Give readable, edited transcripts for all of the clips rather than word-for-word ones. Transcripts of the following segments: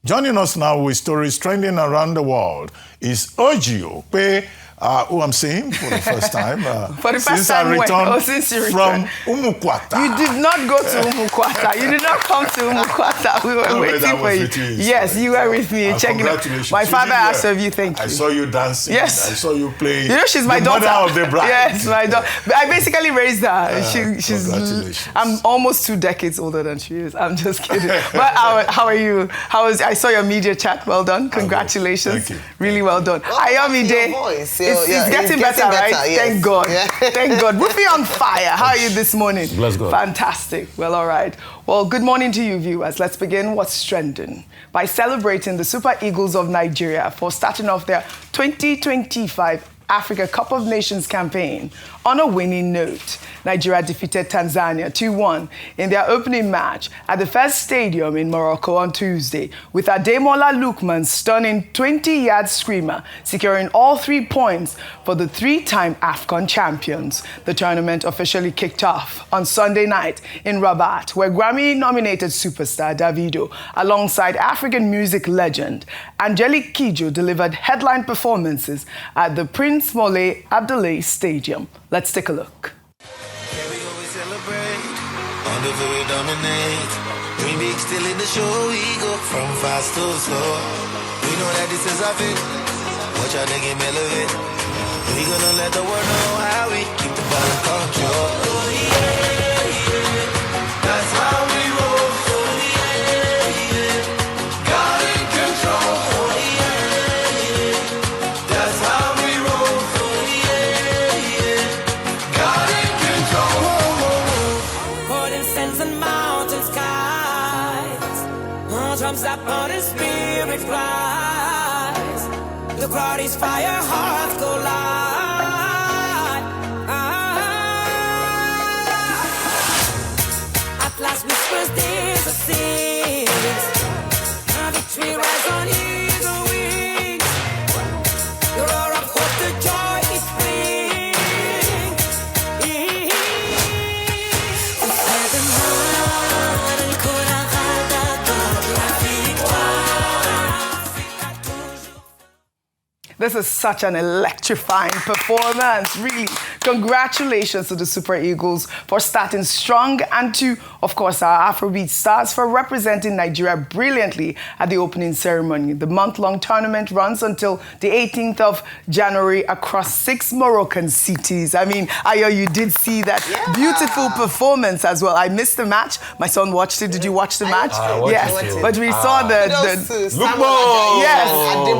Joining us now with stories trending around the world is Okonjo, who I'm seeing for the first time. For the first since I returned since you from returned. Umukwata. You did not go to Umukwata. You did not come to Umukwata. We were waiting for you. Yes, you were with me. Checking out. My father asked of you, thank you. I saw you dancing. Yes. I saw you playing. You know, she's my daughter. Mother of the bride. Yes, my daughter. I basically raised her. She's. Congratulations. I'm almost 2 decades older than she is. I'm just kidding. But how are you? I saw your media chat. Well done. Congratulations. Thank you. Really well done. Ayomide. It's getting better, right? Yes. Thank God. Yeah. Thank God. Rufi on fire. How are you this morning? Bless God. Fantastic. Well, all right. Well, good morning to you, viewers. Let's begin what's trending by celebrating the Super Eagles of Nigeria for starting off their 2025 Africa Cup of Nations campaign on a winning note. Nigeria defeated Tanzania 2-1 in their opening match at the first stadium in Morocco on Tuesday, with Ademola Lookman's stunning 20-yard screamer securing all 3 points for the 3-time Afcon champions. The tournament officially kicked off on Sunday night in Rabat, where Grammy-nominated superstar Davido, alongside African music legend Angelique Kidjo, delivered headline performances at the Prince Moulay Abdellah Stadium. Let's take a look. We dominate. We big still in the show. We go from fast to slow. We know that this is our thing. Watch out, they get elevate. We gonna let the world know how we keep the ball in control. Oh, yeah. That's how we roll. Oh, yeah. God in control. Oh, yeah. That's how we roll. Oh, yeah. God in control. Drums up on his spirit flies. The crowd is fire, hearts go light. At last whispers there's a series. A victory rise on eagle wings. The roar of hope, the joy it brings. This is such an electrifying performance, really. Congratulations to the Super Eagles for starting strong, and to, of course, our Afrobeat stars for representing Nigeria brilliantly at the opening ceremony. The month-long tournament runs until the 18th of January across 6 Moroccan cities. I mean, Ayo, you did see that beautiful performance as well. I missed the match. My son watched it. Did you watch the match? Yes, but we saw the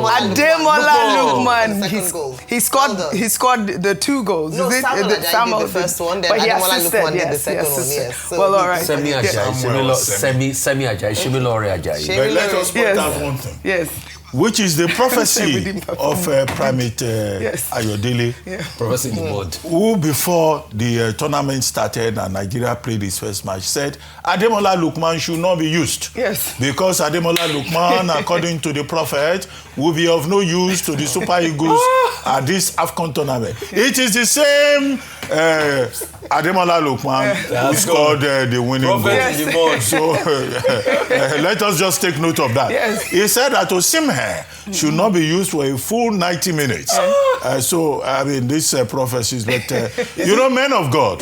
Ademola Lookman. He scored the 2 goals. No, Samuel did the first one, then Ademola Lookman did the second one, yes. So well, all right. Semi Ajayi, Shimilore Ajayi. But let us point out one thing. Yes. Which is the prophecy of Primate Ayodele, Prophecy in the board. who before the tournament started and Nigeria played its first match said Ademola Lookman should not be used. Yes. Because Ademola Lookman, according to the prophet, will be of no use to the Super Eagles at this Afcon tournament. It is the same Ademola Lookman who scored the winning goal. In the board. So let us just take note of that. Yes. He said that Osimhen should not be used for a full 90 minutes. So, I mean, these prophecies, but, you know, men of God,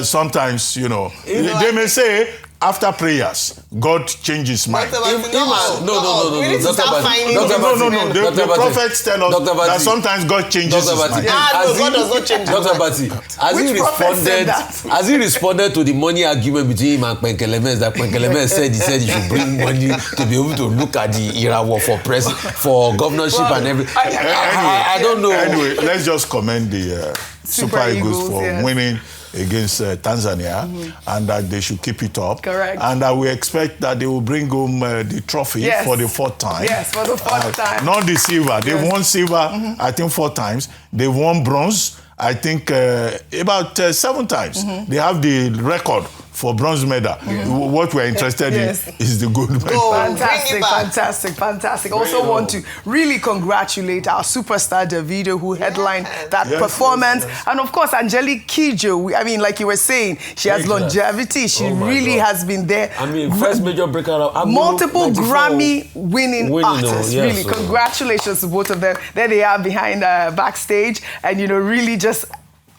sometimes, you know, they may say, after prayers, God changes mind. No. The prophets tell us that sometimes God changes his mind. God does not change Dr. Bati, has he responded to the money argument between him and Penkelemens that Penkelemens said he should bring money to be able to look at the Irawo for governorship and everything? I don't know. Anyway, let's just commend the Super Eagles for winning against Tanzania, and that they should keep it up. Correct. And we expect that they will bring home the trophy for the 4th time. Yes, for the 4th time. Not the silver. They've won silver, I think, 4 times. They've won bronze, I think, about 7 times. They have the record for bronze medal. What we're interested in is the gold medal. Fantastic. Also want to really congratulate our superstar Davido, who headlined that performance. And of course, Angelique Kidjo, I mean, like you were saying, she has longevity. She really has been there. I mean, first major breakout. Multiple Grammy-winning artists. Really, congratulations to both of them. There they are behind backstage, and really just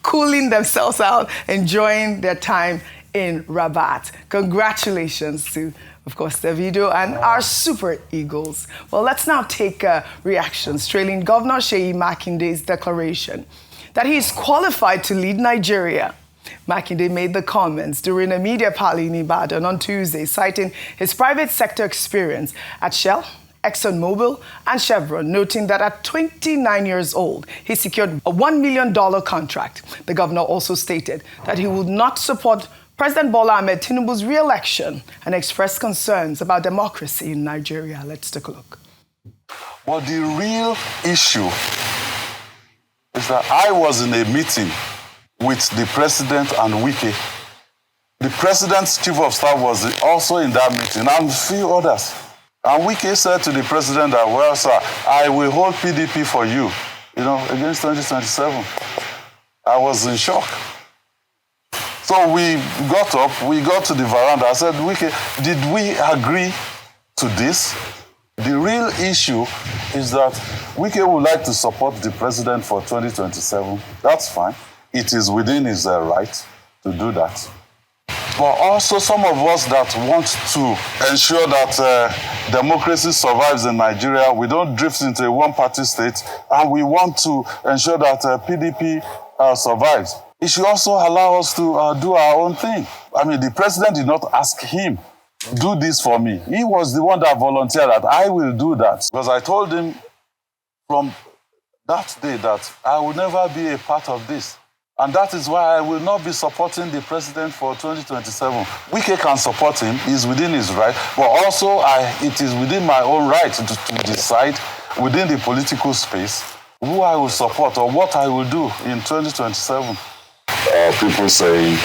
cooling themselves out, enjoying their time in Rabat. Congratulations to, of course, Davido and our Super Eagles. Well, let's now take reactions trailing Governor Seyi Makinde's declaration that he is qualified to lead Nigeria. Makinde made the comments during a media party in Ibadan on Tuesday, citing his private sector experience at Shell, ExxonMobil, and Chevron, noting that at 29 years old, he secured a $1 million contract. The governor also stated that he would not support President Bola Ahmed Tinubu's re-election and expressed concerns about democracy in Nigeria. Let's take a look. But the real issue is that I was in a meeting with the president and Wike. The president's chief of staff was also in that meeting, and a few others. And Wike said to the president that, well, sir, I will hold PDP for you, against 2027. I was in shock. So we got up, we got to the veranda. I said, Wike, did we agree to this? The real issue is that Wike would like to support the president for 2027. That's fine. It is within his right to do that. But also some of us that want to ensure that democracy survives in Nigeria, we don't drift into a one-party state, and we want to ensure that PDP survives. It should also allow us to do our own thing. I mean, the president did not ask him, do this for me. He was the one that volunteered that I will do that. Because I told him from that day that I will never be a part of this. And that is why I will not be supporting the president for 2027. Wike can support him, he's within his right, but also it is within my own right to decide within the political space who I will support or what I will do in 2027. People saying,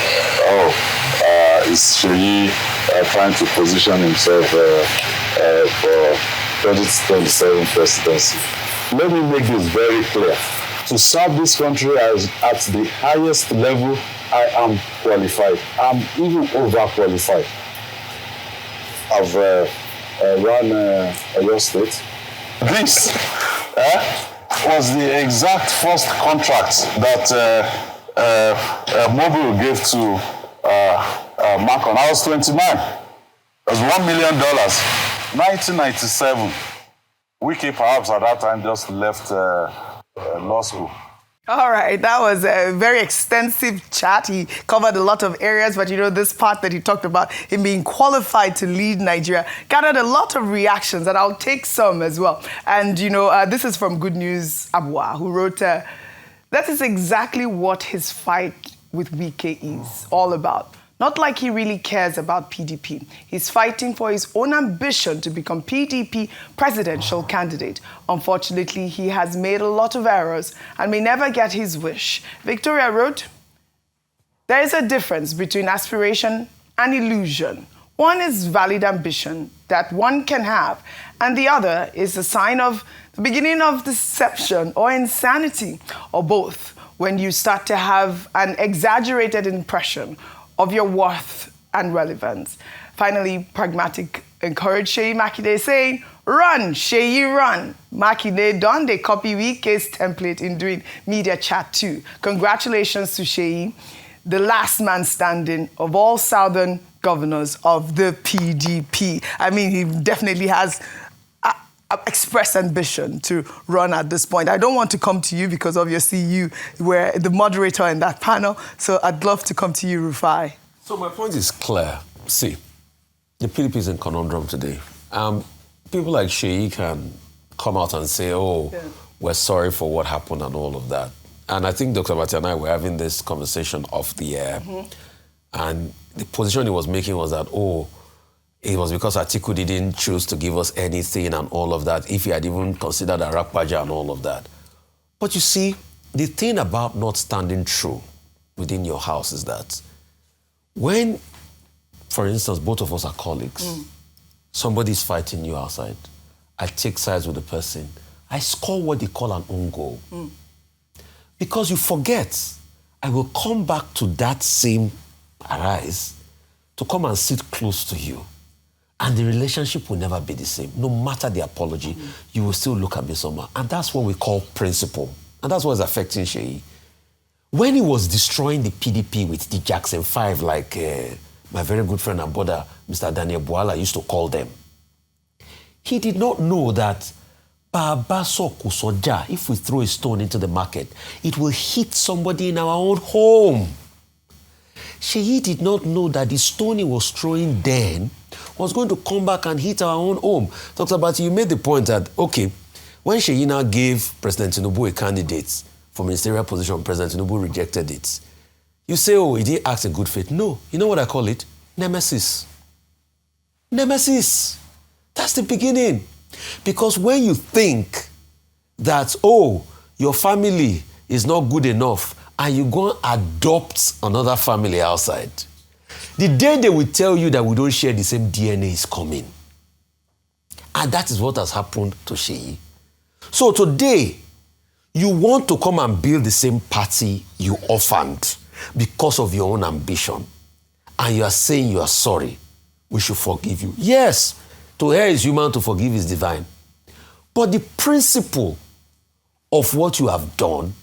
is Seyi trying to position himself for 2027 presidency? Let me make this very clear. To serve this country at the highest level, I am qualified. I'm even overqualified. I've run your state. This was the exact first contract that Mobile gave to Macon. I was 29. It was $1 million. 1997. Wike perhaps at that time just left law school. All right, that was a very extensive chat. He covered a lot of areas, but this part that he talked about, him being qualified to lead Nigeria, gathered a lot of reactions, and I'll take some as well. And, this is from Good News Abua, who wrote, that is exactly what his fight with Wike is all about. Not like he really cares about PDP. He's fighting for his own ambition to become PDP presidential candidate. Unfortunately, he has made a lot of errors and may never get his wish. Victoria wrote, there is a difference between aspiration and illusion. One is valid ambition that one can have, and the other is a sign of the beginning of deception or insanity, or both, when you start to have an exaggerated impression of your worth and relevance. Finally, Pragmatic encouraged Seyi Makinde, saying, run, Seyi, run. Makinde done, they copy Wike's template in doing media chat too. Congratulations to Seyi, the last man standing of all southern governors of the PDP. I mean, he definitely has expressed ambition to run at this point. I don't want to come to you because obviously you were the moderator in that panel, so I'd love to come to you, Rufai. So my point is clear. See, the PDP is in conundrum today. People like Seyi can come out and say, we're sorry for what happened and all of that. And I think Dr. Mati and I were having this conversation off the air, and the position he was making was that, it was because Atiku didn't choose to give us anything and all of that, if he had even considered Arakpaja and all of that. But you see, the thing about not standing true within your house is that when for instance, both of us are colleagues. Somebody's fighting you outside. I take sides with the person. I score what they call an own goal. Because you forget, I will come back to that same arise to come and sit close to you. And the relationship will never be the same. No matter the apology, you will still look at me somehow. And that's what we call principle. And that's what is affecting Seyi. When he was destroying the PDP with the Jackson 5, like my very good friend and brother, Mr. Daniel Buala, used to call them, he did not know that if we throw a stone into the market, it will hit somebody in our own home. Seyi did not know that the stone he was throwing then was going to come back and hit our own home. Dr. Bati, you made the point that, okay, when Seyi now gave President Tinubu a candidate for ministerial position, President Tinubu rejected it. You say, oh, he didn't act in good faith. No, you know what I call it? Nemesis. Nemesis. That's the beginning. Because when you think that, oh, your family is not good enough and you go and adopt another family outside, the day they will tell you that we don't share the same DNA is coming. And that is what has happened to Seyi. So today, you want to come and build the same party you orphaned because of your own ambition. And you are saying you are sorry. We should forgive you. Yes, to err is human, to forgive is divine. But the principle of what you have done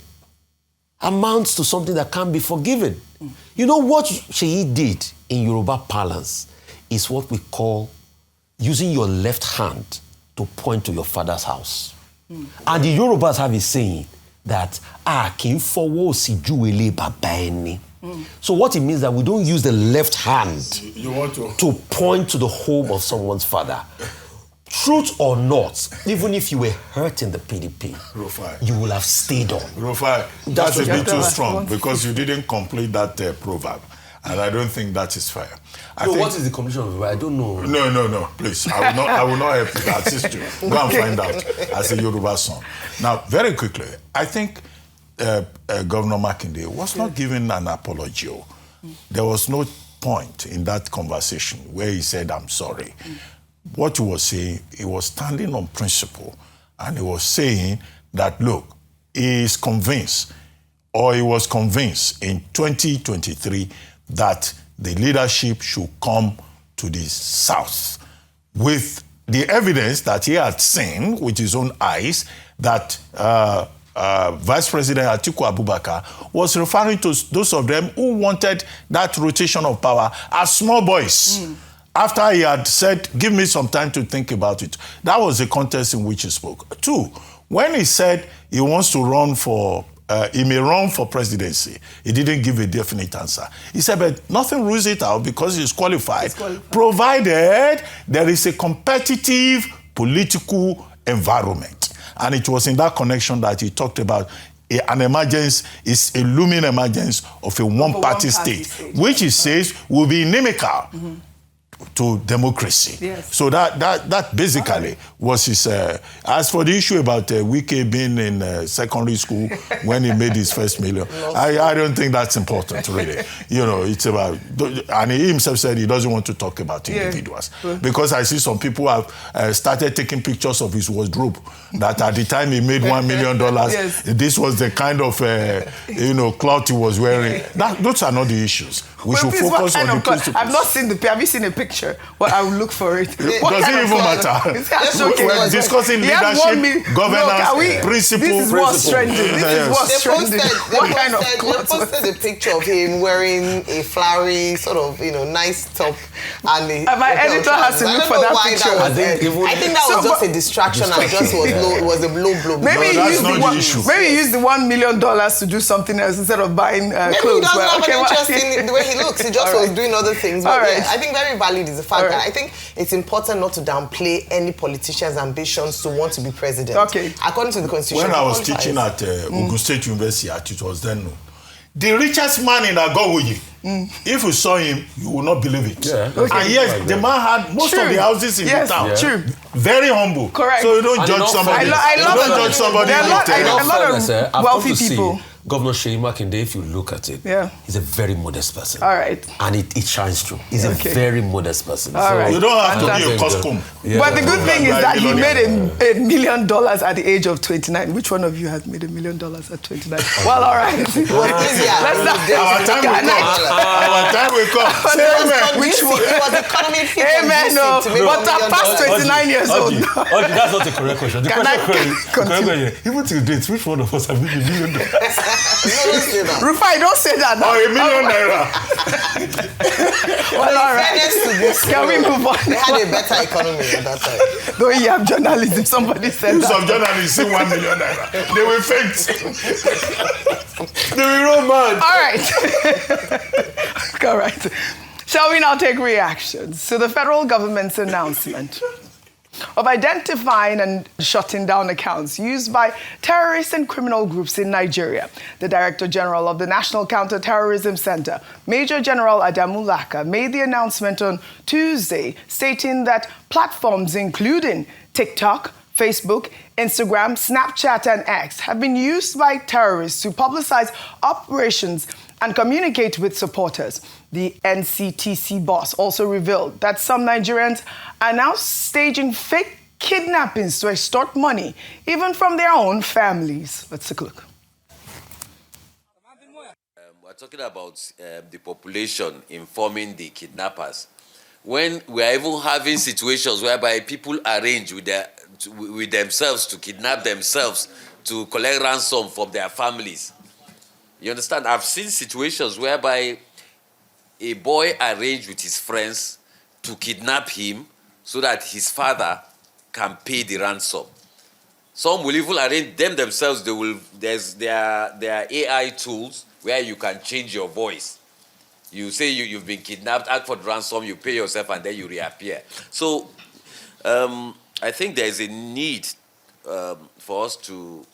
amounts to something that can't be forgiven. You know what Seyi did in Yoruba parlance is what we call using your left hand to point to your father's house. And the Yorubas have a saying that so what it means that we don't use the left hand to point to the home of someone's father. Truth or not, even if you were hurt in the PDP, Rufai, you will have stayed on. Rufai, that's a bit too strong because you didn't complete that proverb. And I don't think that is fair. What is the conclusion of it? I don't know. No, please. I will not help you to assist you. Go and find out as a Yoruba son. Now, very quickly, I think Governor Makinde was not given an apology. There was no point in that conversation where he said, I'm sorry. What he was saying, he was standing on principle. And he was saying that, look, he is convinced, or he was convinced in 2023 that the leadership should come to the south with the evidence that he had seen with his own eyes that Vice President Atiku Abubakar was referring to those of them who wanted that rotation of power as small boys. After he had said, give me some time to think about it. That was the context in which he spoke. Two, when he said he wants to run for he may run for presidency, he didn't give a definite answer. He said, but nothing rules it out because he's qualified, provided there is a competitive political environment. And it was in that connection that he talked about an emergence, is a looming emergence of a one-party state, which he says will be inimical to democracy. Yes. So that basically was his... as for the issue about Wike being in secondary school when he made his first million, I don't think that's important, really. You know, it's about... And he himself said he doesn't want to talk about individuals. Because I see some people have started taking pictures of his wardrobe, that at the time he made $1 million, this was the kind of, cloth he was wearing. Those are not the issues. We should focus on the principles. I've not seen have you seen a picture? Well, I will look for it. Does it even matter? We're discussing leadership, governance, principles. This is what's trending. This is what's trending. They posted a picture of him wearing a flowery, sort of, nice top. And my editor has to look for that picture. I think that was just a distraction and just was a low blow. Maybe he used the $1 million to do something else instead of buying clothes. Maybe he doesn't have an interest in the way he looks. He just was doing other things. But I think very valid is the fact that I think it's important not to downplay any politician's ambitions to want to be president. Okay. According to the Constitution. When I was teaching at Ogun State University, it was then known. The richest man in Agogoyi, if you saw him, you will not believe it. Yeah. Okay. And yes, the man had most of the houses in the town. True. Very humble. Correct. So you don't judge somebody. I love judge somebody. There are a lot of wealthy people. Governor Seyi Makinde, if you look at it, he's a very modest person. All right. And it shines through. He's a very modest person. All right. You don't have to be a costume. Yeah. But the good thing is that he made $1 million at the age of 29. Which one of you has made $1 million at 29? Well, all right. Let's not. Our time will come. Our time will come. Say amen. Which one? It was economy fit. Amen. No. But I'm past 29 years old. That's not a correct question. The question, even till date, which one of us have made $1 million? Rufai, don't say that now. $1 million. Well, all right. Can we move on? They had a better economy at that time. Though you have journalism, somebody said that. Some journalists see $1 million. They will faint. They will roll mad. All right. Shall we now take reactions to the federal government's announcement of identifying and shutting down accounts used by terrorist and criminal groups in Nigeria? The Director General of the National Counterterrorism Center, Major General Adamulaka, made the announcement on Tuesday, stating that platforms including TikTok, Facebook, Instagram, Snapchat, and X have been used by terrorists to publicize operations and communicate with supporters. The NCTC boss also revealed that some Nigerians are now staging fake kidnappings to extort money, even from their own families. Let's take a look. We're talking about the population informing the kidnappers. When we are even having situations whereby people arrange with themselves to kidnap themselves to collect ransom from their families. You understand? I've seen situations whereby a boy arranged with his friends to kidnap him so that his father can pay the ransom. Some will even arrange themselves. There are AI tools where you can change your voice. You say you've been kidnapped, ask for the ransom, you pay yourself, and then you reappear. So I think there's a need for us to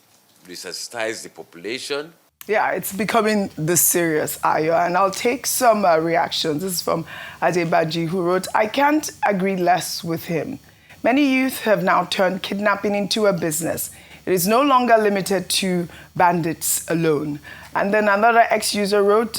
resuscitize the population. Yeah, it's becoming this serious, Ayo. And I'll take some reactions. This is from Adebaji, who wrote, "I can't agree less with him. Many youth have now turned kidnapping into a business. It is no longer limited to bandits alone." And then another ex-user wrote,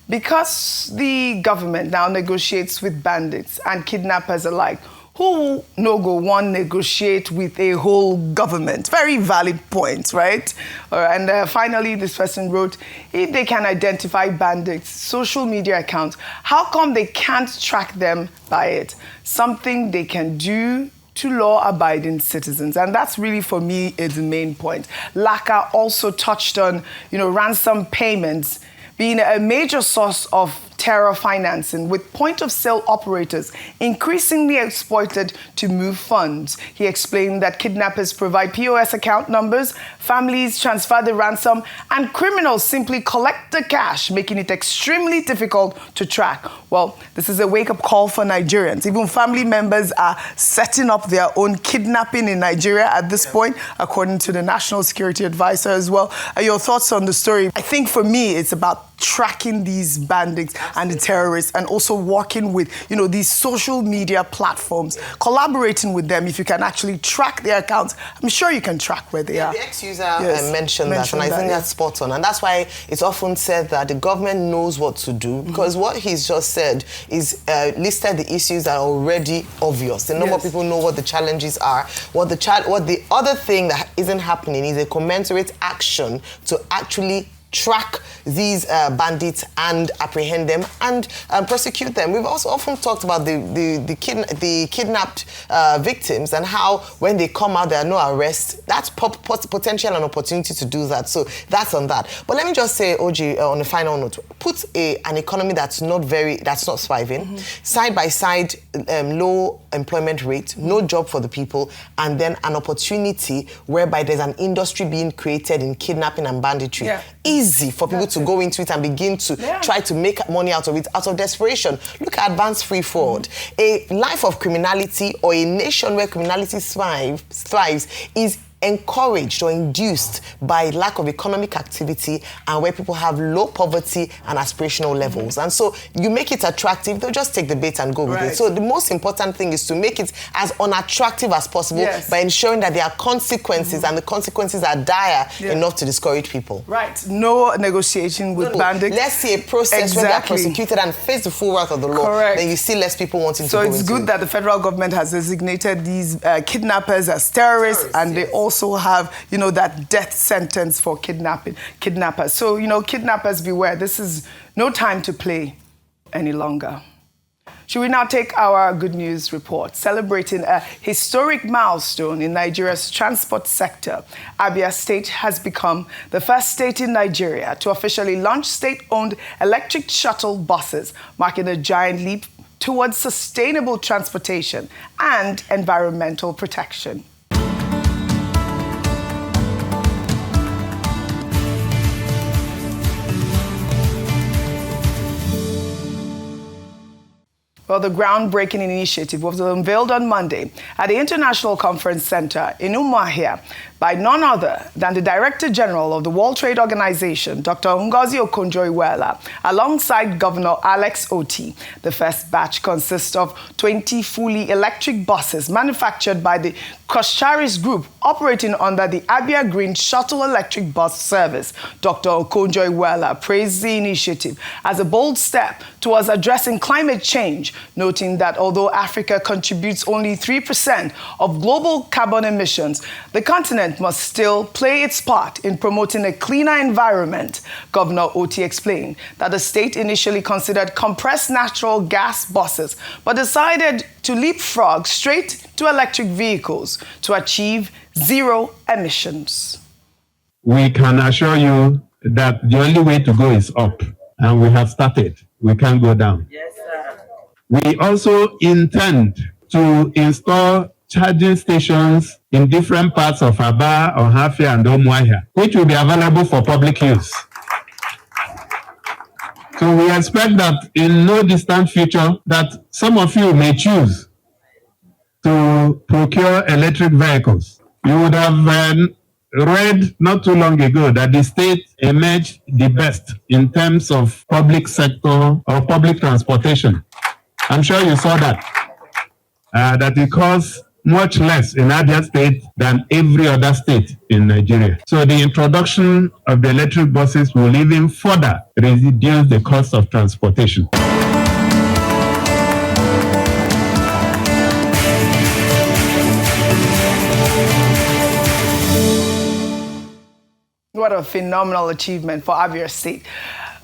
"Because the government now negotiates with bandits and kidnappers alike, who no go one negotiate with a whole government?" Very valid point, right? And finally, this person wrote, "If they can identify bandits' social media accounts, how come they can't track them by it? Something they can do to law-abiding citizens." And that's really, for me, is the main point. Laka also touched on, ransom payments being a major source of terror financing, with point-of-sale operators increasingly exploited to move funds. He explained that kidnappers provide POS account numbers, families transfer the ransom, and criminals simply collect the cash, making it extremely difficult to track. Well, this is a wake-up call for Nigerians. Even family members are setting up their own kidnapping in Nigeria at this point, according to the National Security Advisor as well. Your thoughts on the story? I think for me, it's about tracking these bandits and the terrorists, and also working with, these social media platforms, collaborating with them. If you can actually track their accounts, I'm sure you can track where they are. The ex-user mentioned that, and I think that's spot on. And that's why it's often said that the government knows what to do, because what he's just said is listed the issues that are already obvious. The number of people know what the challenges are. What the other thing that isn't happening is a commensurate action to actually track these bandits and apprehend them and prosecute them. We've also often talked about the kidnapped victims and how when they come out there are no arrests. That's potential and opportunity to do that. So that's on that. But let me just say, Oji, on a final note, put an economy that's not thriving, side by side, low employment rate, no job for the people, and then an opportunity whereby there's an industry being created in kidnapping and banditry. Easy for people to go into it and begin to try to make money out of it, out of desperation. Look at Advanced Free Forward. A life of criminality or a nation where criminality thrives is encouraged or induced by lack of economic activity and where people have low poverty and aspirational levels. And so you make it attractive, they'll just take the bait and go with it. So the most important thing is to make it as unattractive as possible by ensuring that there are consequences and the consequences are dire enough to discourage people. Right. No negotiation with bandits. Let's see a process where they are prosecuted and face the full wrath of the law. Then you see less people wanting to go into it. So it's good that the federal government has designated these kidnappers as terrorists, and they also have, you know, that death sentence for kidnappers. So, you know, kidnappers beware. This is no time to play any longer. Should we now take our good news report? Celebrating a historic milestone in Nigeria's transport sector, Abia State has become the first state in Nigeria to officially launch state-owned electric shuttle buses, marking a giant leap towards sustainable transportation and environmental protection. Well, the groundbreaking initiative was unveiled on Monday at the International Conference Center in Umuahia by none other than the Director General of the World Trade Organization, Dr. Ngozi Okonjo-Iweala, alongside Governor Alex Otti. The first batch consists of 20 fully electric buses manufactured by the Kosharis Group, operating under the Abia Green Shuttle Electric Bus Service. Dr. Okonjo-Iweala praised the initiative as a bold step towards addressing climate change, noting that although Africa contributes only 3% of global carbon emissions, the continent must still play its part in promoting a cleaner environment. Governor Otti explained that the state initially considered compressed natural gas buses, but decided to leapfrog straight to electric vehicles to achieve zero emissions. We can assure you that the only way to go is up, and we have started. We can't go down. Yes, sir. We also intend to install charging stations in different parts of Aba, Ohafia, and Umuahia, which will be available for public use. So we expect that in no distant future that some of you may choose to procure electric vehicles. You would have read not too long ago that the state emerged the best in terms of public sector or public transportation. I'm sure you saw that. That it costs much less in Abia State than every other state in Nigeria. So the introduction of the electric buses will even further reduce the cost of transportation. What a phenomenal achievement for Abia State.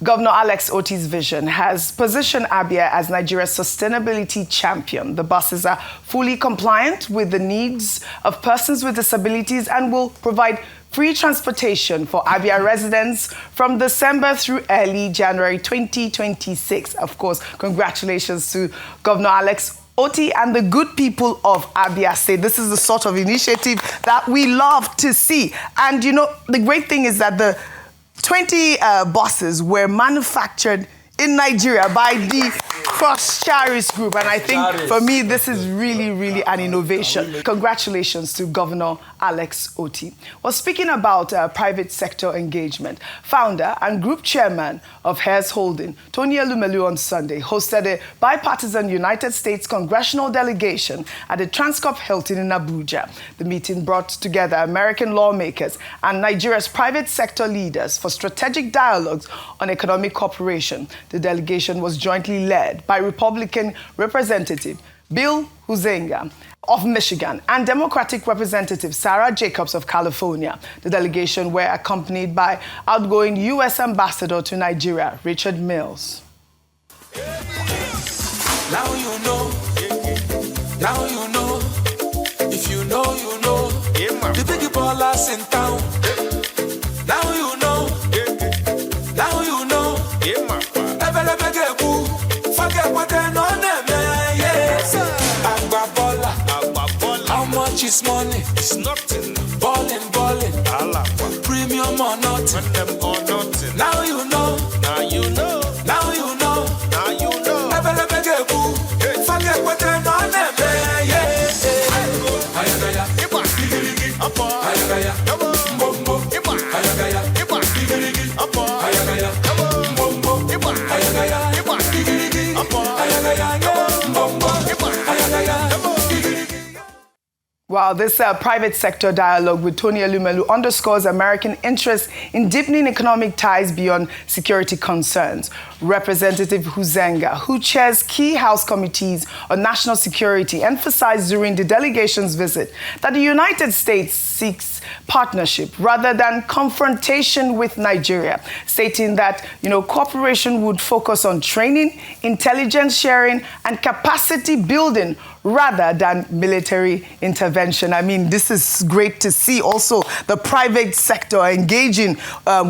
Governor Alex Otti's vision has positioned Abia as Nigeria's sustainability champion. The buses are fully compliant with the needs of persons with disabilities and will provide free transportation for Abia residents from December through early January 2026. Of course, congratulations to Governor Alex Otti and the good people of Abia State. This is the sort of initiative that we love to see. And, you know, the great thing is that the 20 buses were manufactured in Nigeria by the Kosharis Group. And I think, for me, this is really, really an innovation. Congratulations to Governor Alex Otti. Well, speaking about private sector engagement, founder and group chairman of Heirs Holding, Tony Elumelu, on Sunday hosted a bipartisan United States Congressional delegation at the Transcorp Hilton in Abuja. The meeting brought together American lawmakers and Nigeria's private sector leaders for strategic dialogues on economic cooperation. The delegation was jointly led by Republican Representative Bill Huizenga of Michigan and Democratic Representative Sarah Jacobs of California. The delegation were accompanied by outgoing U.S. Ambassador to Nigeria, Richard Mills. Now you know. Now you know. If you know, you know. The big ballers in town. Now you know. Now you know. Forget what they know, yes. How much is money? It's nothing. Ballin'. Premium or nothing. Now you know. Now you know. Now you know. Now you know. Forget what they know, yes. Wow, this private sector dialogue with Tony Elumelu underscores American interest in deepening economic ties beyond security concerns. Representative Huizenga, who chairs key House committees on national security, emphasized during the delegation's visit that the United States seeks partnership rather than confrontation with Nigeria, stating that, cooperation would focus on training, intelligence sharing, and capacity building rather than military intervention. I mean, this is great to see also the private sector engaging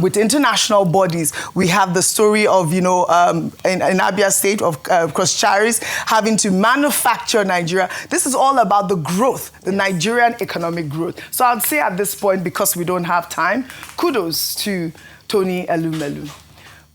with international bodies. We have the story of, in Abia State of Heirs having to manufacture Nigeria. This is all about the growth, the Nigerian economic growth. So I'd say at this point, because we don't have time, kudos to Tony Elumelu.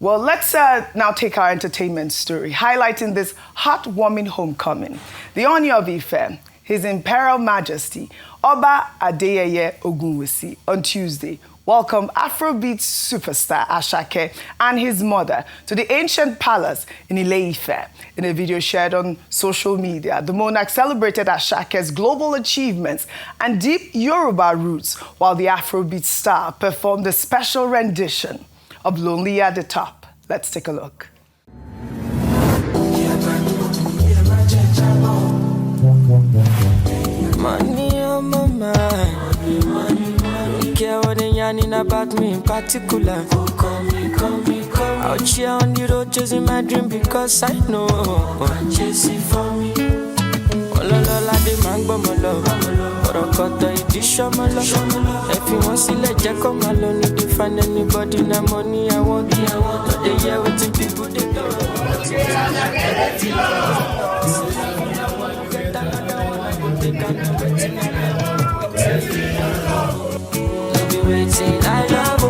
Well, let's now take our entertainment story, highlighting this heartwarming homecoming. The Oni of Ife, His Imperial Majesty, Oba Adeyeye Ogunwusi, on Tuesday, welcomed Afrobeat superstar Asake and his mother to the ancient palace in Ile-Ife. In a video shared on social media, the monarch celebrated Asake's global achievements and deep Yoruba roots, while the Afrobeat star performed a special rendition of Lonely at the Top. Let's take a look. Money on my mind. Don't care what they yarning about me in particular. Call me. Out here on the road chasing my dream because I know I'm chasing for me. Ololola de mango molo, orokoto idisho molo. If you want to let Jack come alone, need to find anybody na money I want. But they hear what the people they do. Waiting, I love,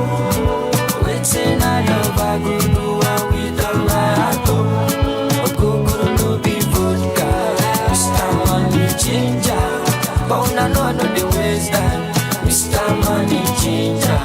waiting, I love, I go do and we done my heart. Okokoro no be vodka, Mr. Money Ginger. But I know the ways that Mr. Money Ginger.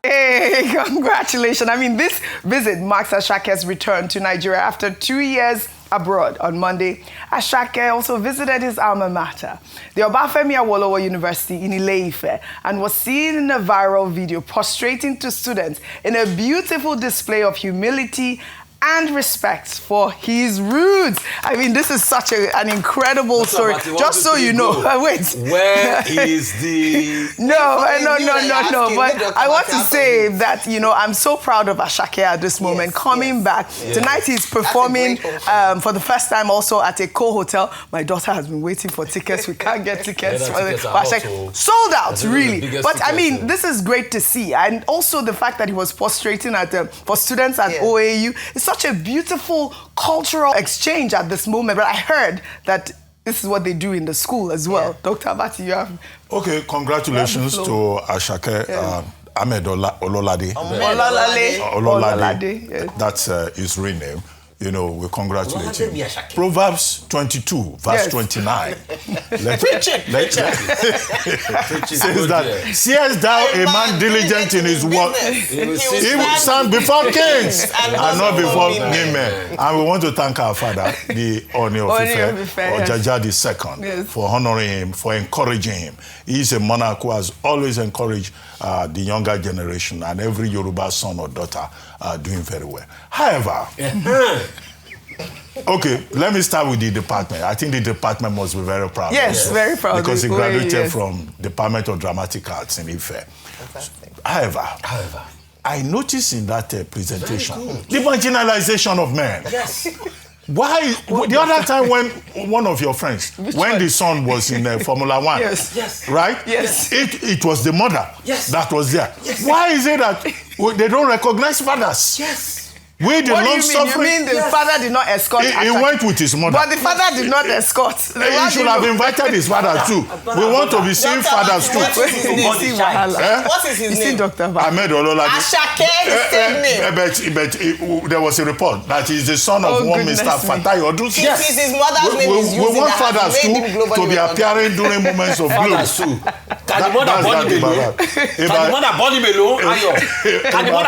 Hey, congratulations. I mean, this visit marks Asake's return to Nigeria after 2 years abroad. On Monday, Asake also visited his alma mater, the Obafemi Awolowo University in Ile-Ife, and was seen in a viral video prostrating to students in a beautiful display of humility and respect for his roots. I mean, this is such an incredible story. Just so you know. Wait. Where is the... No. But I want to say that, I'm so proud of Asake at this moment, coming back. Yes. Tonight he's performing for the first time also at a co-hotel. My daughter has been waiting for tickets. We can't get tickets. Sold out, really. But I mean, this is great to see. And also the fact that he was prostrating for students at OAU. It's such a beautiful cultural exchange at this moment. But I heard that this is what they do in the school as well. Dr. Abati, you have... Okay, congratulations to Asake Ahmed Ololade. Ololade. Yes. That's his real name. We congratulate him. Proverbs 22, verse 29. Says that, seest thou a man diligent in his work? He will stand before kings and not before men. And we want to thank our father, the Oni of Ife, Ojaja II, for honoring him, for encouraging him. He is a monarch who has always encouraged the younger generation, and every Yoruba son or daughter are doing very well. However, okay, let me start with the department. I think the department must be very proud. Yes, very proud. Because he graduated from Department of Dramatic Arts in Ife. However, I noticed in that presentation the marginalization of men. Yes. Why? The other time when one of your friends, when the son was in Formula 1, right? Yes. It was the mother that was there. Yes. Why is it that they don't recognize fathers? Yes. We the long suffering. You mean the father did not escort? He went with his mother. But the father did not escort. He should have invited his father too. We want to be seeing fathers too. What is his name? Dr. Ahmed Ololade. Asake, his same name. But there was a report that he's the son of one Mr. Fatai Odusi. Yes. His mother's name is we want fathers too to be appearing during moments of glory. Can the mother born him alone? Can the mother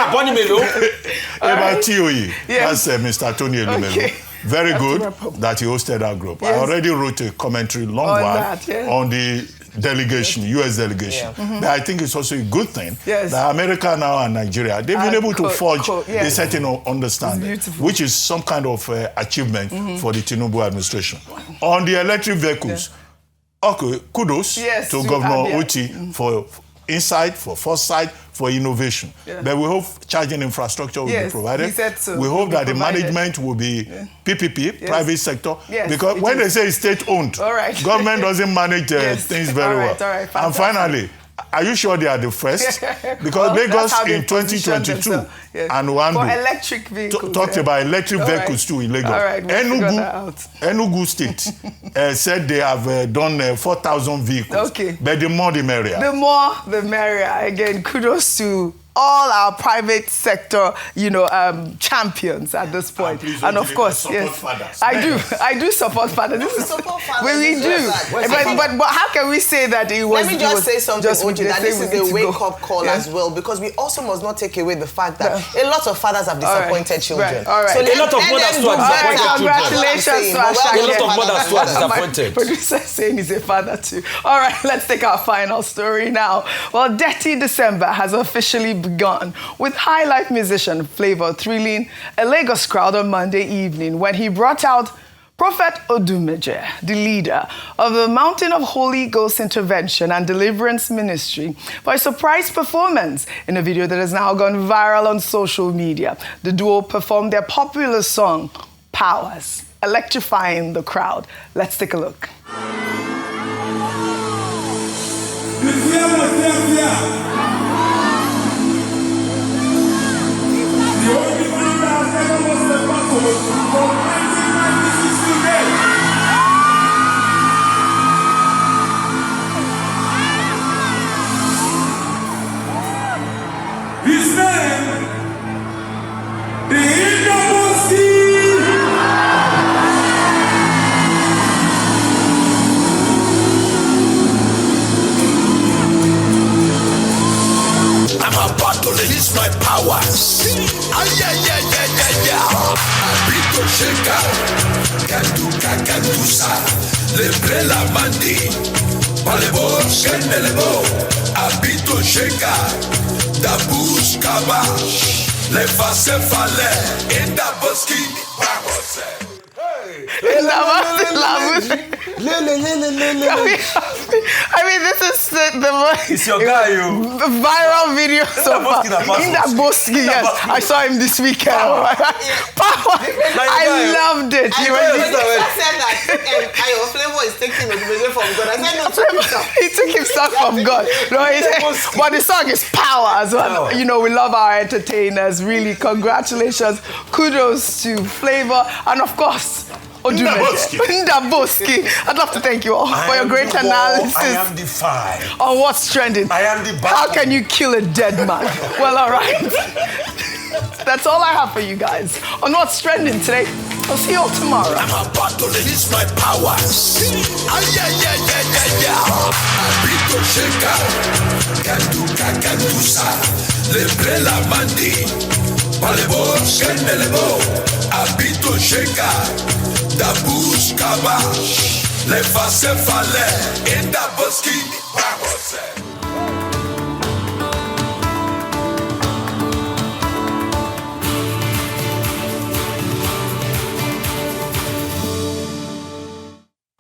born him alone? That's Mr. Tony Elumelu. very good that he hosted our group. Yes. I already wrote a commentary on the delegation, US delegation. But I think it's also a good thing that America now and Nigeria, they've been able to forge a certain understanding, which is some kind of achievement for the Tinubu administration. On the electric vehicles, okay, kudos to Governor Otti for insight, for foresight, for innovation. But we hope charging infrastructure will be provided. He said so. We hope that the management will be PPP, private sector, because when they say it's state-owned, government doesn't manage things very well. And finally, are you sure they are the first? Because Lagos in 2022 and for electric vehicles, talked about electric vehicles too in Lagos. Enugu State said they have done 4,000 vehicles. But the more the merrier. The more the merrier. Again, kudos to all our private sector, champions at this point. And of course, I do support fathers. We do. But how can we say that it was? Let me just say something, Oji, that this is a wake-up call as well, because we also must not take away the fact that a lot of fathers have disappointed children. So a lot of mothers too are disappointed. Congratulations to Asake. A lot of mothers too are disappointed. My producer saying he's a father too. All right, let's take our final story now. Well, Dirty December has officially begun, with Highlife musician Flavor thrilling a Lagos crowd on Monday evening when he brought out Prophet Odumeje, the leader of the Mountain of Holy Ghost Intervention and Deliverance Ministry, for a surprise performance in a video that has now gone viral on social media. The duo performed their popular song, Powers, electrifying the crowd. Let's take a look. The only man that has ever lost the battle from 1996 to date. His name, the Indomosi. I'm about to release my powers. Abito sheka, kandusa, lebre la mandi, palebo shenelebo, abito sheka, dabus kaba, le face fale, enda boski, I mean, this is the it's your guy, viral video so far. In that Boski, yes. I saw him this weekend. Power. I loved it. I said that your Flavor is taking Odumeje from God. I said no, he took himself from God. No, but the song is power as well. We love our entertainers. Really, congratulations. Kudos to Flavor. And of course, Ndaboski. I'd love to thank you all for your great analysis. I am the fire. On what's trending. I am the battle. How can you kill a dead man? Well, all right. That's all I have for you guys on what's trending today. I'll see you all tomorrow. I'm about to release my powers. Abito sheka, kandusa, lebre la mandi, palebo shenelebo, abito sheka, dabus kaba, le face fale, enda boski.